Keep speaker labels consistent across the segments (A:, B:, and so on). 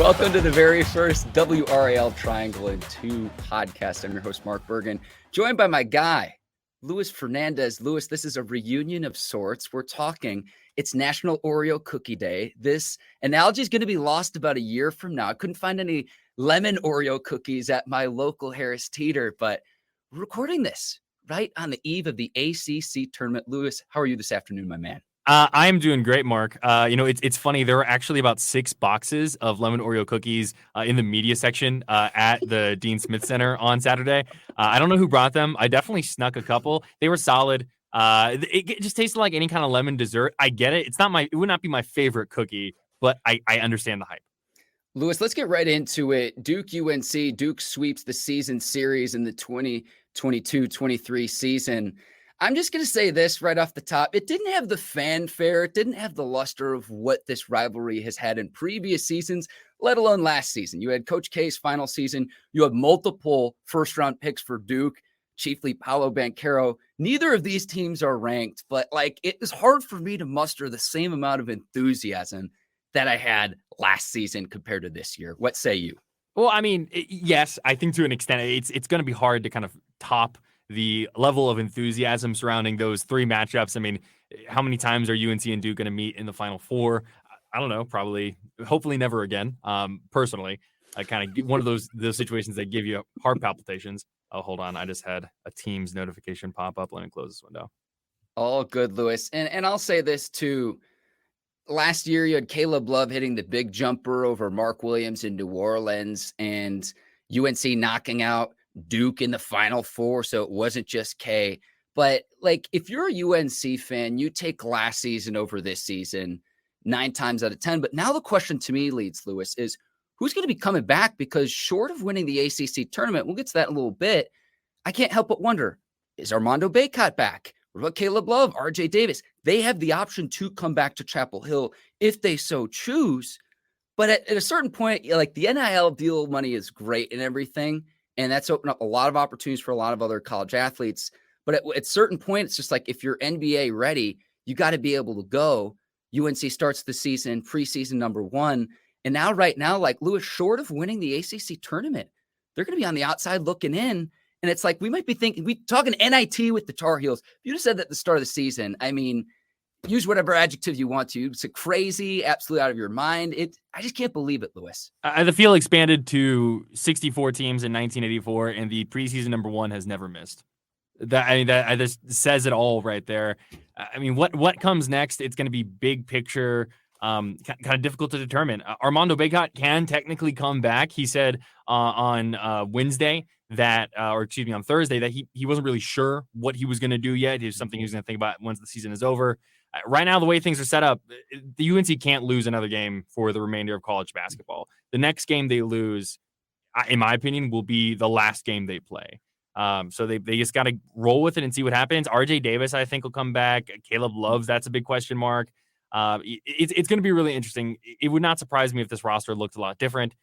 A: Welcome to the very first WRAL Triangle and Two podcast. I'm your host, Mark Bergin, joined by my guy, Luis Fernandez. Luis, this is a reunion of sorts. We're talking, it's National Oreo Cookie Day. This analogy is going to be lost about a year from now. I couldn't find any lemon Oreo cookies at my local Harris Teeter, but we're recording this right on the eve of the ACC Tournament. Luis, how are you this afternoon, my man?
B: I'm doing great, Mark. It's funny. There were actually about 6 boxes of lemon Oreo cookies in the media section at the Dean Smith Center on Saturday. I don't know who brought them. I definitely snuck a couple. They were solid. It just tasted like any kind of lemon dessert. I get it. It would not be my favorite cookie, but I understand the hype.
A: Luis, let's get right into it. Duke UNC. Duke sweeps the season series in the 2022-23 season. I'm just going to say this right off the top. It didn't have the fanfare. It didn't have the luster of what this rivalry has had in previous seasons, let alone last season. You had Coach K's final season. You have multiple first-round picks for Duke, chiefly Paolo Banchero. Neither of these teams are ranked, but it was hard for me to muster the same amount of enthusiasm that I had last season compared to this year. What say you?
B: Well, I mean, yes, I think to an extent it's going to be hard to kind of top the level of enthusiasm surrounding those 3 matchups. I mean, how many times are UNC and Duke going to meet in the Final Four? I don't know, hopefully never again. Personally, I kind of one of those situations that give you heart palpitations. Oh, hold on. I just had a Teams notification pop up. Let me close this window.
A: All good, Luis. And I'll say this too. Last year, you had Caleb Love hitting the big jumper over Mark Williams in New Orleans and UNC knocking out Duke in the Final Four, so it wasn't just K. But if you're a UNC fan, you take last season over this season 9 times out of 10. But now the question to me leads, Luis, is who's going to be coming back? Because short of winning the ACC tournament, we'll get to that in a little bit, I can't help but wonder, is Armando Bacot back? What about Caleb Love, RJ Davis? They have the option to come back to Chapel Hill if they so choose. But at a certain point, the NIL deal money is great and everything, and that's opened up a lot of opportunities for a lot of other college athletes. But at a certain point, it's just if you're NBA ready, you got to be able to go. UNC starts the season, preseason number 1. And now, right now, Lewis, short of winning the ACC tournament, they're going to be on the outside looking in. And it's we might be thinking, we talking NIT with the Tar Heels. If you just said that at the start of the season, I mean, use whatever adjective you want to. It's crazy, absolutely out of your mind. I just can't believe it, Luis.
B: The field expanded to 64 teams in 1984, and the preseason number 1 has never missed. That just says it all right there. I mean, what comes next? It's going to be big picture, kind of difficult to determine. Armando Bacot can technically come back. He said on Wednesday on Thursday that he wasn't really sure what he was going to do yet. It was something he was going to think about once the season is over. Right now, the way things are set up, the UNC can't lose another game for the remainder of college basketball. The next game they lose, in my opinion, will be the last game they play. So they just got to roll with it and see what happens. RJ Davis, I think, will come back. Caleb Love, that's a big question mark. It's going to be really interesting. It would not surprise me if this roster looked a lot different.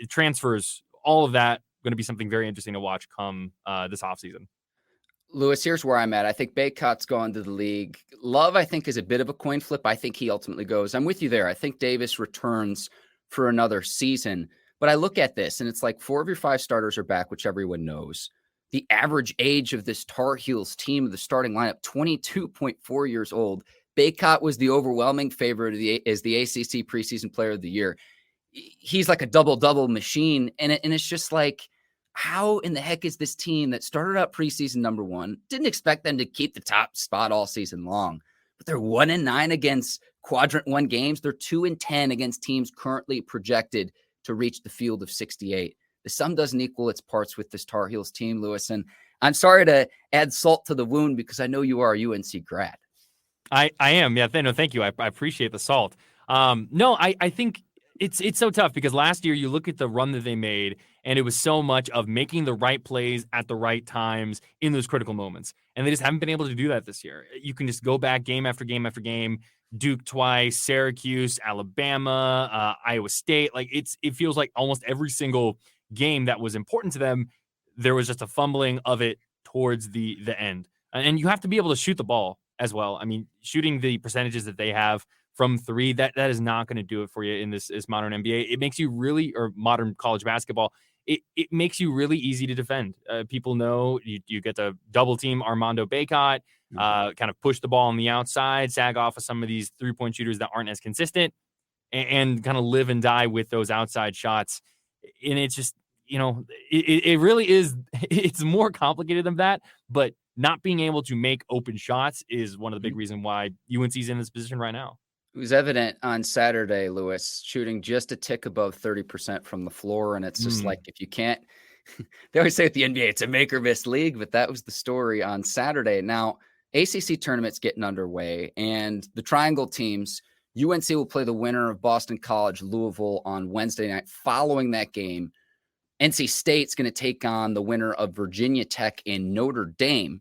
B: Transfers, all of that, going to be something very interesting to watch come this offseason.
A: Luis, here's where I'm at. I think Bacot's gone to the league. Love, I think, is a bit of a coin flip. I think he ultimately goes. I'm with you there. I think Davis returns for another season. But I look at this, and it's 4 of your 5 starters are back, which everyone knows. The average age of this Tar Heels team, of the starting lineup, 22.4 years old. Bacot was the overwhelming favorite as the ACC preseason player of the year. He's like a double-double machine, and it's just how in the heck is this team that started out preseason number 1, didn't expect them to keep the top spot all season long, but they're 1-9 against quadrant 1 games. They're 2-10 against teams currently projected to reach the field of 68. The sum doesn't equal its parts with this Tar Heels team, Luis. And I'm sorry to add salt to the wound because I know you are a UNC grad.
B: I am. Yeah. No, thank you. I appreciate the salt. I think it's so tough because last year you look at the run that they made and it was so much of making the right plays at the right times in those critical moments. And they just haven't been able to do that this year. You can just go back game after game after game, Duke twice, Syracuse, Alabama, Iowa State. It feels like almost every single game that was important to them, there was just a fumbling of it towards the end. And you have to be able to shoot the ball as well. I mean, shooting the percentages that they have from three, that is not going to do it for you in this modern NBA. It makes you really, or modern college basketball, it makes you really easy to defend. People know you get to double team Armando Bacot, kind of push the ball on the outside, sag off of some of these 3-point shooters that aren't as consistent, and kind of live and die with those outside shots. And it's just, it really is, it's more complicated than that, but not being able to make open shots is one of the big reasons why UNC's in this position right now.
A: It was evident on Saturday, Lewis, shooting just a tick above 30% from the floor. And it's just like, if you can't, they always say at the NBA, it's a make or miss league, but that was the story on Saturday. Now, ACC tournament's getting underway, and the triangle teams, UNC will play the winner of Boston College, Louisville on Wednesday night. Following that game, NC State's going to take on the winner of Virginia Tech and Notre Dame.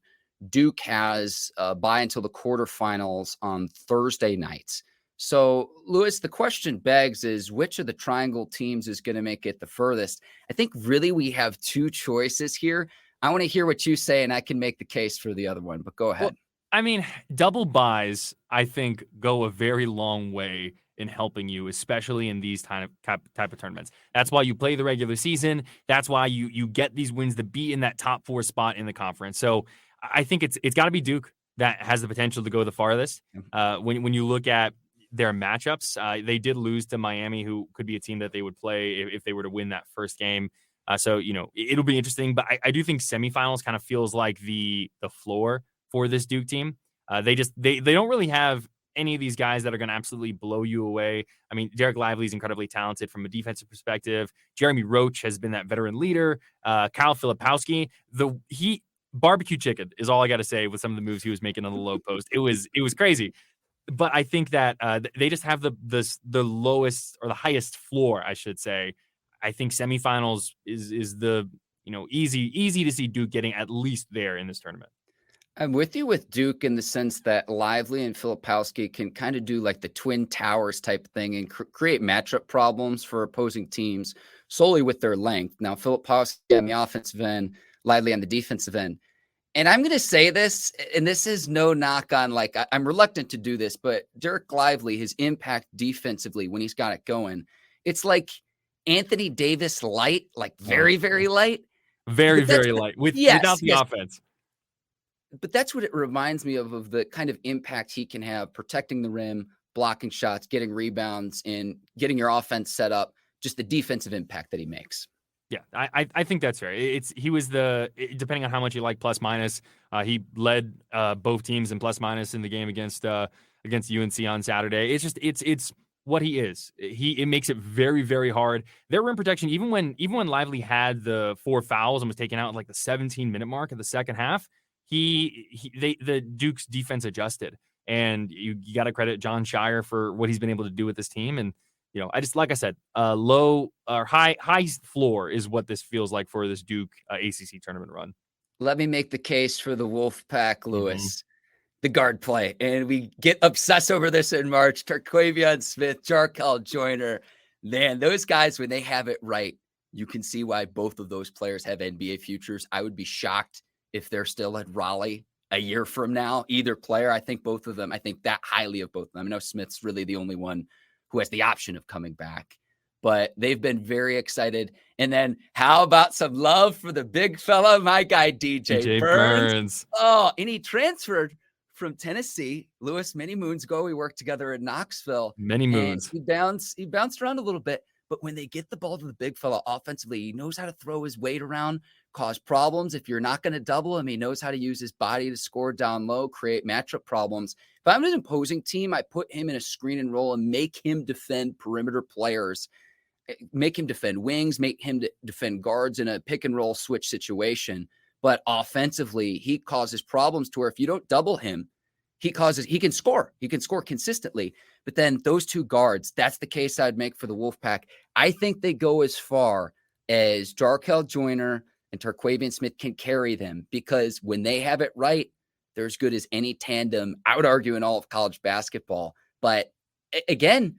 A: Duke has a bye until the quarterfinals on Thursday nights. So, Lewis, the question begs is, which of the triangle teams is going to make it the furthest? I think really we have two choices here. I want to hear what you say, and I can make the case for the other one, but go ahead.
B: Well, I mean, double buys, I think, go a very long way in helping you, especially in these type of tournaments. That's why you play the regular season. That's why you get these wins to be in that top 4 spot in the conference. So I think it's got to be Duke that has the potential to go the farthest. When you look at their matchups, they did lose to Miami, who could be a team that they would play if they were to win that first game. So it'll be interesting. But I do think semifinals kind of feels like the floor for this Duke team. They don't really have any of these guys that are going to absolutely blow you away. I mean, Derek Lively is incredibly talented from a defensive perspective. Jeremy Roach has been that veteran leader. Kyle Filipowski, barbecue chicken is all I got to say with some of the moves he was making on the low post. It was crazy. But I think that they just have the lowest, or the highest floor, I should say. I think semifinals is the easy to see Duke getting at least there in this tournament.
A: I'm with you with Duke in the sense that Lively and Filipowski can kind of do like the Twin Towers type thing and create matchup problems for opposing teams solely with their length. Now, Filipowski on the offensive end, Lively on the defensive end. And I'm going to say this, and this is no knock on, like, I'm reluctant to do this, but Derek Lively, his impact defensively when he's got it going, it's like Anthony Davis light, like very, very light.
B: Very, very light without the offense.
A: But that's what it reminds me of the kind of impact he can have, protecting the rim, blocking shots, getting rebounds, and getting your offense set up, just the defensive impact that he makes.
B: Yeah, I think that's fair. He was depending on how much you like plus minus, he led both teams in plus minus in the game against UNC on Saturday. It's what he is. It makes it very, very hard. Their rim protection, even when Lively had the 4 fouls and was taken out at like the 17-minute mark of the second half, the Duke's defense adjusted, and you got to credit John Shire for what he's been able to do with this team. And like I said, low or high floor is what this feels like for this Duke ACC tournament run.
A: Let me make the case for the Wolfpack, Lewis. The guard play, and we get obsessed over this in March. Terquavion Smith, Jarkel Joyner, man, those guys, when they have it right, you can see why both of those players have NBA futures. I would be shocked if they're still at Raleigh a year from now, either player. I think both of them, I think that highly of both of them. I know Smith's really the only one who has the option of coming back, but they've been very excited. And then how about some love for the big fella, my guy, DJ Burns. Oh, and he transferred from Tennessee, Lewis, many moons ago. We worked together in Knoxville.
B: Many moons.
A: He bounced around a little bit, but when they get the ball to the big fella offensively, he knows how to throw his weight around, cause problems. If you're not going to double him, he knows how to use his body to score down low, create matchup problems. If I'm an opposing team, I put him in a screen and roll and make him defend perimeter players, make him defend wings, make him defend guards in a pick and roll switch situation. But offensively, he causes problems to where if you don't double him, he can score. He can score consistently. But then those two guards, that's the case I'd make for the Wolfpack. I think they go as far as Jarkel Joyner and Terquavion Smith can carry them, because when they have it right, they're as good as any tandem, I would argue, in all of college basketball. But again,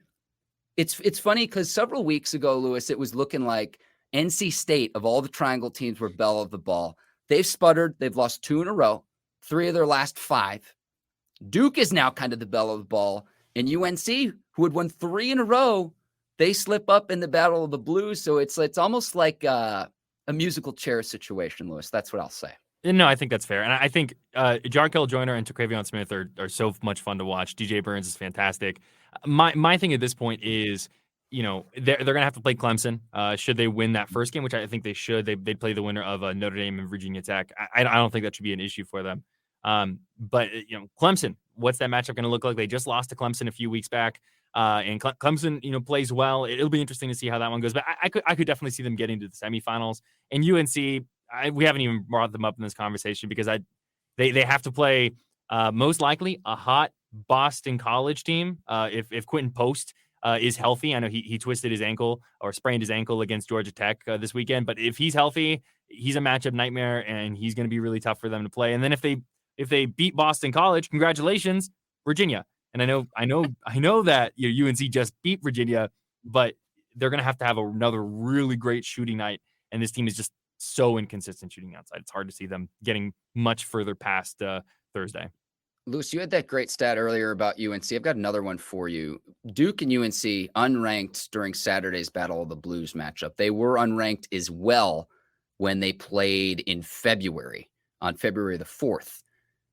A: it's funny because several weeks ago, Lewis, it was looking like NC State, of all the triangle teams, were belle of the ball. They've sputtered. They've lost 2 in a row, 3 of their last 5. Duke is now kind of the belle of the ball. And UNC, who had won 3 in a row, they slip up in the Battle of the Blues. So it's almost like a musical chair situation, Lewis. That's what I'll say.
B: No, I think that's fair. And I think Jarkel Joyner and Taquavion Smith are so much fun to watch. DJ Burns is fantastic. My thing at this point is, they're going to have to play Clemson. Should they win that first game, which I think they should, they'd play the winner of Notre Dame and Virginia Tech. I don't think that should be an issue for them. But Clemson, what's that matchup going to look like? They just lost to Clemson a few weeks back. And Clemson, plays well. It'll be interesting to see how that one goes. But I could definitely see them getting to the semifinals. And UNC, we haven't even brought them up in this conversation because they have to play most likely a hot Boston College team. If Quentin Post is healthy, I know he twisted his ankle or sprained his ankle against Georgia Tech this weekend. But if he's healthy, he's a matchup nightmare, and he's going to be really tough for them to play. And then if they beat Boston College, congratulations, Virginia. And I know that UNC just beat Virginia, but they're going to have another really great shooting night. And this team is just so inconsistent shooting outside. It's hard to see them getting much further past Thursday.
A: Lewis, you had that great stat earlier about UNC. I've got another one for you. Duke and UNC unranked during Saturday's Battle of the Blues matchup. They were unranked as well when they played in February, on February the 4th.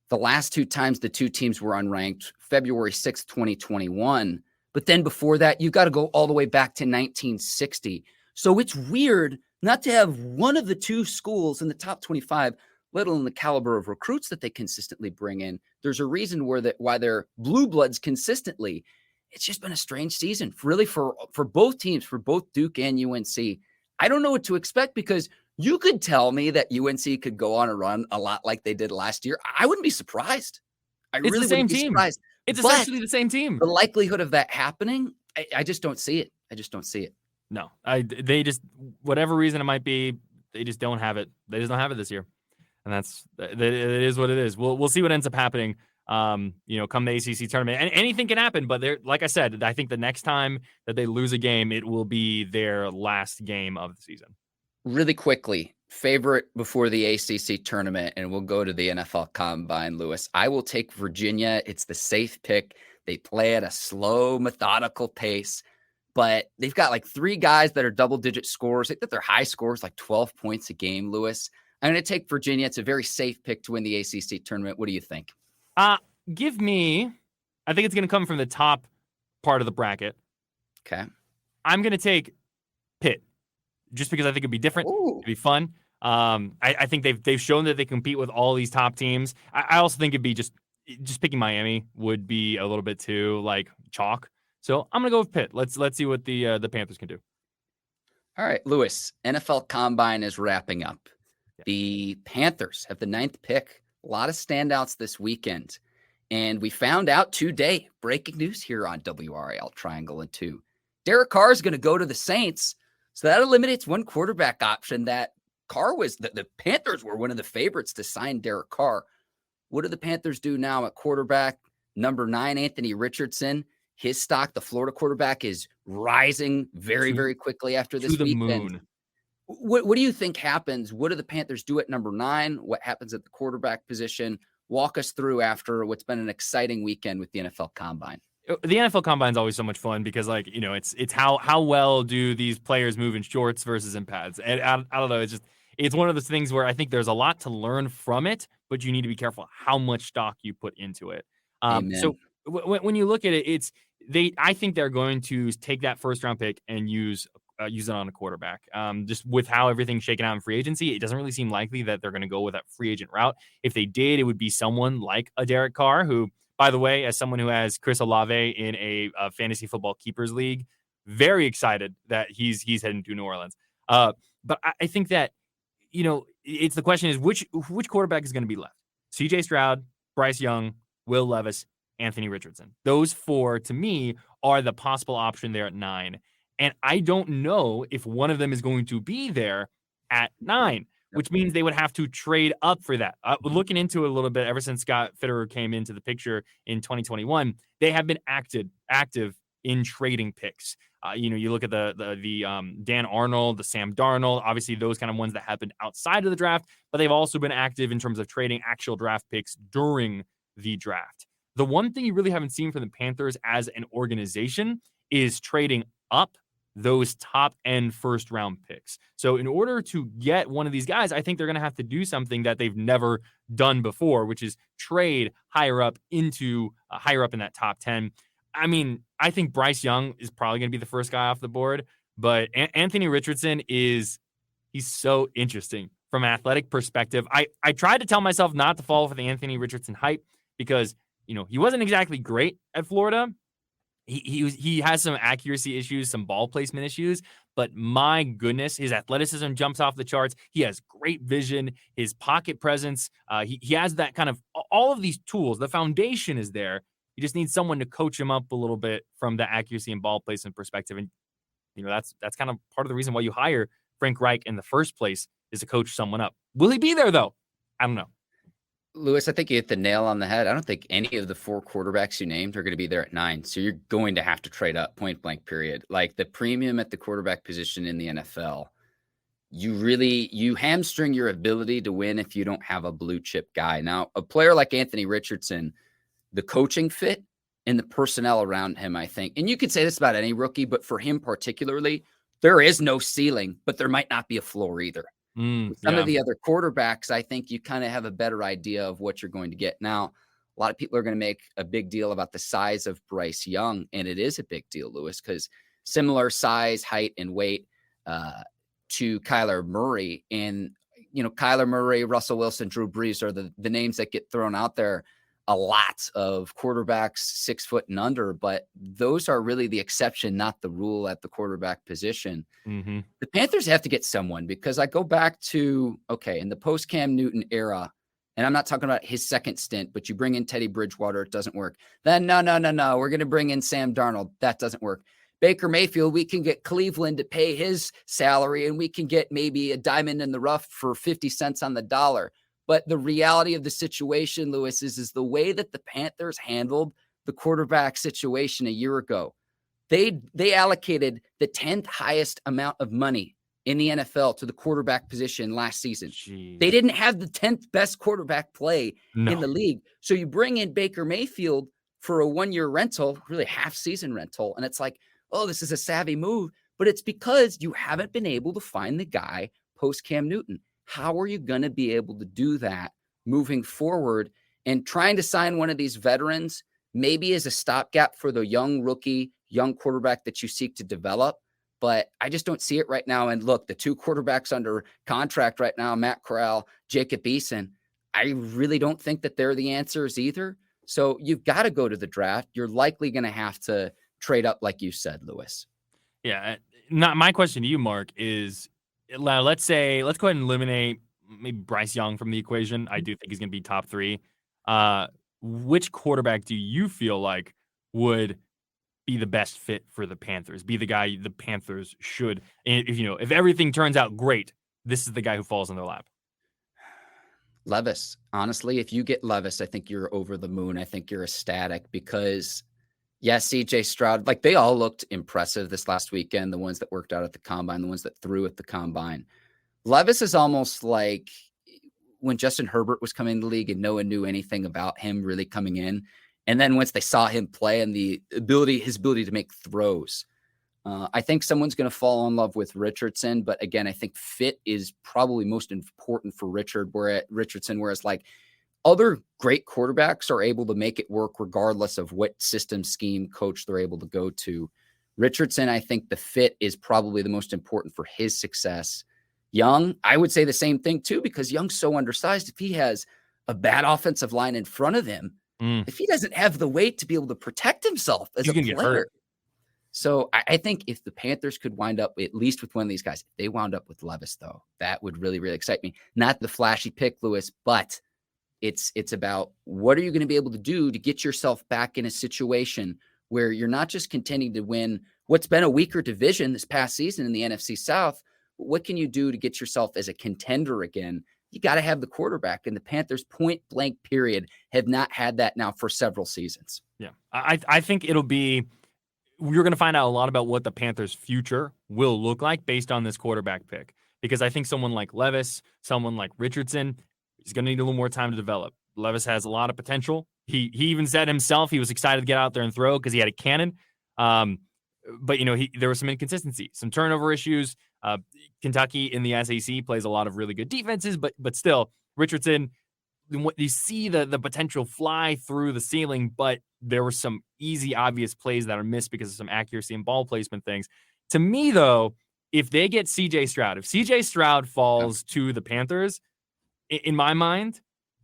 A: The last 2 times the 2 teams were unranked, February 6th, 2021. But then before that, you got to go all the way back to 1960. So it's weird not to have one of the 2 schools in the top 25, let alone the caliber of recruits that they consistently bring in. There's a reason why they're blue bloods consistently. It's just been a strange season, really, for both teams, for both Duke and UNC. I don't know what to expect because you could tell me that UNC could go on a run a lot like they did last year. I wouldn't be surprised.
B: It's really wouldn't be surprised. It's essentially the same team.
A: The likelihood of that happening, I just don't see it. I just don't see it.
B: No, they just, whatever reason it might be, they just don't have it. They just don't have it this year, and it is what it is. We'll see what ends up happening. Come the ACC tournament, and anything can happen. But like I said, I think the next time that they lose a game, it will be their last game of the season.
A: Really quickly, favorite before the ACC tournament, and we'll go to the NFL Combine, Lewis. I will take Virginia. It's the safe pick. They play at a slow, methodical pace. But they've got like 3 guys that are double-digit scorers. I think that they're high scorers, like 12 points a game, Lewis. I'm going to take Virginia. It's a very safe pick to win the ACC tournament. What do you think?
B: I think it's going to come from the top part of the bracket.
A: Okay.
B: I'm going to take Pitt just because I think it'd be different.
A: Ooh.
B: It'd be fun. I think they've shown that they compete with all these top teams. I also think it'd be just picking Miami would be a little bit too like chalk. So I'm gonna go with Pitt. Let's see what the Panthers can do.
A: All right, Lewis. NFL Combine is wrapping up. Yeah. The Panthers have the 9th pick. A lot of standouts this weekend, and we found out today. Breaking news here on WRAL Triangle and Two. Derek Carr is going to go to the Saints, so that eliminates one quarterback option. That Carr was the Panthers were one of the favorites to sign Derek Carr. What do the Panthers do now at quarterback? Number 9, Anthony Richardson. His stock, the Florida quarterback, is rising very, very quickly after this weekend.
B: Moon.
A: What do you think happens? What do the Panthers do at number 9? What happens at the quarterback position? Walk us through after what's been an exciting weekend with the NFL Combine.
B: The NFL Combine is always so much fun because, it's how well do these players move in shorts versus in pads. And I don't know. It's one of those things where I think there's a lot to learn from it, but you need to be careful how much stock you put into it. So when you look at it, I think they're going to take that first round pick and use it on a quarterback. Just with how everything's shaken out in free agency, it doesn't really seem likely that they're going to go with that free agent route. If they did, it would be someone like a Derek Carr, who, by the way, as someone who has Chris Olave in a fantasy football keepers league, very excited that he's heading to New Orleans. But I think that, it's the question is which quarterback is going to be left? CJ Stroud, Bryce Young, Will Levis, Anthony Richardson. Those 4, to me, are the possible option there at 9. And I don't know if one of them is going to be there at 9, which means they would have to trade up for that. Looking into it a little bit, ever since Scott Fitterer came into the picture in 2021, they have been active in trading picks. You look at the Dan Arnold, the Sam Darnold, obviously those kind of ones that happened outside of the draft, but they've also been active in terms of trading actual draft picks during the draft. The one thing you really haven't seen from the Panthers as an organization is trading up those top end first round picks. So in order to get one of these guys, I think they're going to have to do something that they've never done before, which is trade higher up into higher up in that top 10. I mean, I think Bryce Young is probably going to be the first guy off the board, but Anthony Richardson he's so interesting from an athletic perspective. I tried to tell myself not to fall for the Anthony Richardson hype because, he wasn't exactly great at Florida. He has some accuracy issues, some ball placement issues, but my goodness, his athleticism jumps off the charts. He has great vision, his pocket presence. He has that kind of all of these tools. The foundation is there. You just need someone to coach him up a little bit from the accuracy and ball placement perspective. And that's kind of part of the reason why you hire Frank Reich in the first place, is to coach someone up. Will he be there though? I don't know.
A: Lewis, I think you hit the nail on the head. I don't think any of the 4 quarterbacks you named are going to be there at 9. So you're going to have to trade up, point blank, period. Like the premium at the quarterback position in the NFL, you hamstring your ability to win if you don't have a blue chip guy. Now, a player like Anthony Richardson, the coaching fit and the personnel around him, I think, and you could say this about any rookie, but for him particularly, there is no ceiling, but there might not be a floor either. Some of the other quarterbacks, I think you kind of have a better idea of what you're going to get. Now, a lot of people are going to make a big deal about the size of Bryce Young, and it is a big deal, Lewis, because similar size, height, and weight to Kyler Murray. And, Kyler Murray, Russell Wilson, Drew Brees are the names that get thrown out there. A lot of quarterbacks 6 foot and under, but those are really the exception, not the rule at the quarterback position.
B: Mm-hmm.
A: The Panthers have to get someone, because I go back to, in the post Cam Newton era, and I'm not talking about his second stint, but you bring in Teddy Bridgewater, it doesn't work. Then no, we're going to bring in Sam Darnold. That doesn't work. Baker Mayfield, we can get Cleveland to pay his salary, and we can get maybe a diamond in the rough for 50 cents on the dollar. But the reality of the situation, Lewis, is the way that the Panthers handled the quarterback situation a year ago. They allocated the 10th highest amount of money in the NFL to the quarterback position last season.
B: Jeez.
A: They didn't have the 10th best quarterback play in the league. So you bring in Baker Mayfield for a 1-year rental, really half-season rental, and it's like, oh, this is a savvy move. But it's because you haven't been able to find the guy post Cam Newton. How are you going to be able to do that moving forward? And trying to sign one of these veterans maybe as a stopgap for the young quarterback that you seek to develop. But I just don't see it right now. And look, the 2 quarterbacks under contract right now, Matt Corral, Jacob Eason, I really don't think that they're the answers either. So you've got to go to the draft. You're likely going to have to trade up, like you said, Lewis.
B: Yeah. My question to you, Mark, is, let's go ahead and eliminate maybe Bryce Young from the equation. I do think he's going to be top 3. Which quarterback do you feel like would be the best fit for the Panthers? Be the guy the Panthers should, if everything turns out great, this is the guy who falls in their lap.
A: Levis. Honestly, if you get Levis, I think you're over the moon. I think you're ecstatic because, CJ Stroud, they all looked impressive this last weekend, the ones that worked out at the combine, the ones that threw at the combine. Levis is almost like when Justin Herbert was coming to the league and no one knew anything about him really coming in. And then once they saw him play and his ability to make throws, I think someone's going to fall in love with Richardson. But again, I think fit is probably most important for Richardson, whereas other great quarterbacks are able to make it work regardless of what system, scheme, coach they're able to go to. Richardson, I think the fit is probably the most important for his success. Young, I would say the same thing too, because Young's so undersized. If he has a bad offensive line in front of him, if he doesn't have the weight to be able to protect himself as a player. Get hurt. So I think if the Panthers could wind up at least with one of these guys, if they wound up with Levis, though, that would really, really excite me. Not the flashy pick, Lewis, but it's about what are you going to be able to do to get yourself back in a situation where you're not just contending to win what's been a weaker division this past season in the NFC South. What can you do to get yourself as a contender again? You got to have the quarterback, and the Panthers, point blank period, have not had that now for several seasons.
B: Yeah, I think we're going to find out a lot about what the Panthers' future will look like based on this quarterback pick, because I think someone like Levis, someone like Richardson is going to need a little more time to develop. Levis has a lot of potential. He even said himself he was excited to get out there and throw because he had a cannon. But there was some inconsistency, some turnover issues. Kentucky in the SEC plays a lot of really good defenses, but still, Richardson, you see the potential fly through the ceiling, but there were some easy, obvious plays that are missed because of some accuracy and ball placement things. To me, though, if they get CJ Stroud, if CJ Stroud falls to the Panthers, in my mind,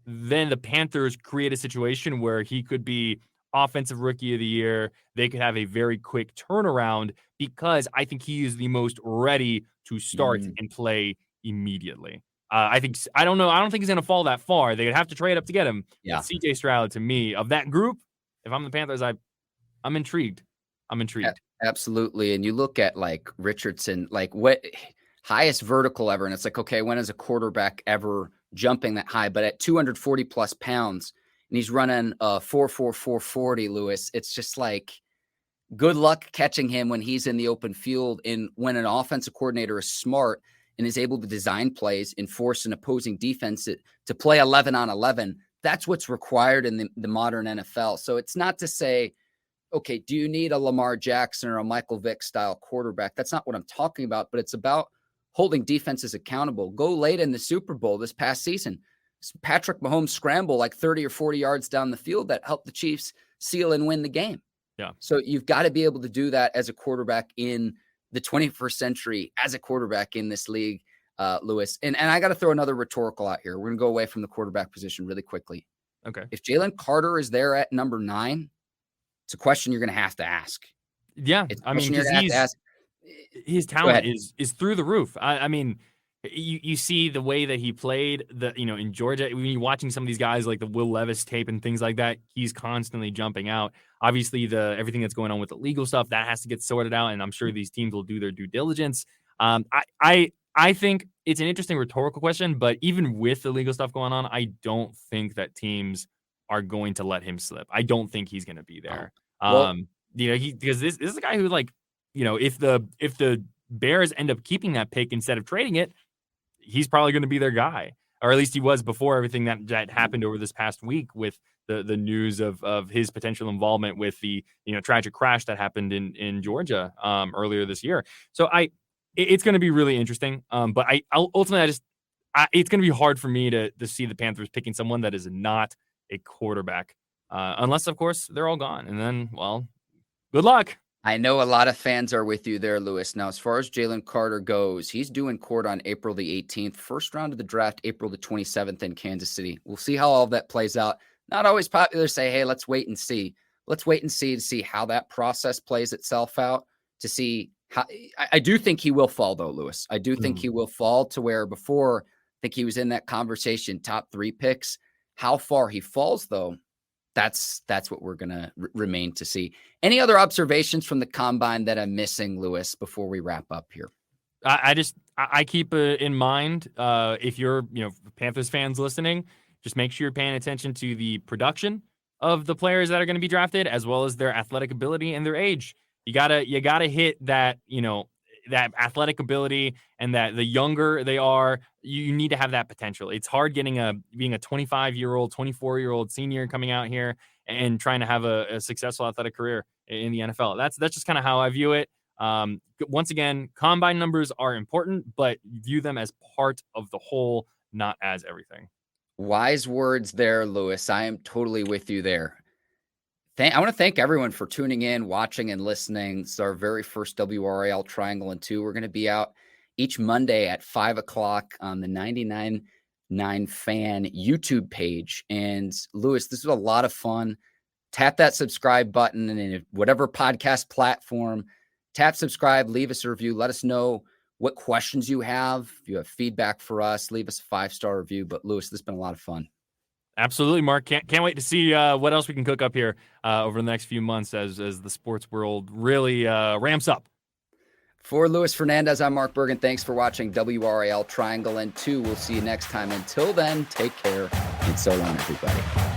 B: then the Panthers create a situation where he could be offensive rookie of the year. They could have a very quick turnaround because I think he is the most ready to start and play immediately. I don't think he's going to fall that far. They'd have to trade up to get him.
A: Yeah.
B: CJ Stroud, to me, of that group, if I'm the Panthers, I'm intrigued.
A: Absolutely. And you look at like Richardson, like what highest vertical ever. And it's like, okay, when is a quarterback ever jumping that high? But at 240 plus pounds, and he's running a 4.40, Lewis. It's just like, good luck catching him when he's in the open field. And when an offensive coordinator is smart and is able to design plays and force an opposing defense to play 11 on 11, that's what's required in the modern NFL. So it's not to say, okay, do you need a Lamar Jackson or a Michael Vick style quarterback? That's not what I'm talking about, but it's about holding defenses accountable. Go late in the Super Bowl this past season. Patrick Mahomes scramble like 30 or 40 yards down the field that helped the Chiefs seal and win the game.
B: Yeah.
A: So you've got to be able to do that as a quarterback in the 21st century, as a quarterback in this league, Lewis. And I got to throw another rhetorical out here. We're going to go away from the quarterback position really quickly.
B: Okay.
A: If Jalen Carter is there at number 9, it's a question you're going to have to ask.
B: Yeah. I mean, his talent is through the roof. I mean, you see the way that he played in Georgia, when you're watching some of these guys like the Will Levis tape and things like that, he's constantly jumping out. Obviously everything that's going on with the legal stuff that has to get sorted out. And I'm sure these teams will do their due diligence. I think it's an interesting rhetorical question, but even with the legal stuff going on, I don't think that teams are going to let him slip. I don't think he's going to be there. Because this is a guy who, like, if the Bears end up keeping that pick instead of trading it, he's probably going to be their guy, or at least he was before everything that happened over this past week with the news of his potential involvement with the tragic crash that happened in Georgia earlier this year. So it's going to be really interesting. But ultimately it's going to be hard for me to see the Panthers picking someone that is not a quarterback, unless of course they're all gone, and then, well, good luck.
A: I know a lot of fans are with you there, Lewis. Now, as far as Jalen Carter goes, he's due in court on April the 18th. First round of the draft, April the 27th in Kansas City. We'll see how all of that plays out. Not always popular to say, hey, let's wait and see. Let's wait and see to see how that process plays itself out, to see how. I do think he will fall, though, Lewis. I do think he will fall to where before, I think he was in that conversation, top 3 picks. How far he falls, though, that's what we're going to remain to see. Any other observations from the combine that I'm missing, Lewis, before we wrap up here?
B: I keep in mind, if you're, Panthers fans listening, just make sure you're paying attention to the production of the players that are going to be drafted, as well as their athletic ability and their age. You gotta hit that, that athletic ability, and that the younger they are, you need to have that potential. It's hard being a 25-year-old, 24-year-old senior coming out here and trying to have a successful athletic career in the NFL. That's just kind of how I view it. Once again, combine numbers are important, but view them as part of the whole, not as everything.
A: Wise words there, Lewis. I am totally with you there. I want to thank everyone for tuning in, watching, and listening. It's our very first WRAL Triangle and Two. We're going to be out each Monday at 5 o'clock on the 99.9 Fan YouTube page. And Lewis, this was a lot of fun. Tap that subscribe button and whatever podcast platform. Tap subscribe, leave us a review. Let us know what questions you have. If you have feedback for us, leave us a 5-star review. But Lewis, this has been a lot of fun.
B: Absolutely, Mark. Can't wait to see what else we can cook up here over the next few months as the sports world really ramps up.
A: For Luis Fernandez, I'm Mark Bergin. Thanks for watching WRAL Triangle and Two. We'll see you next time. Until then, take care and so long, everybody.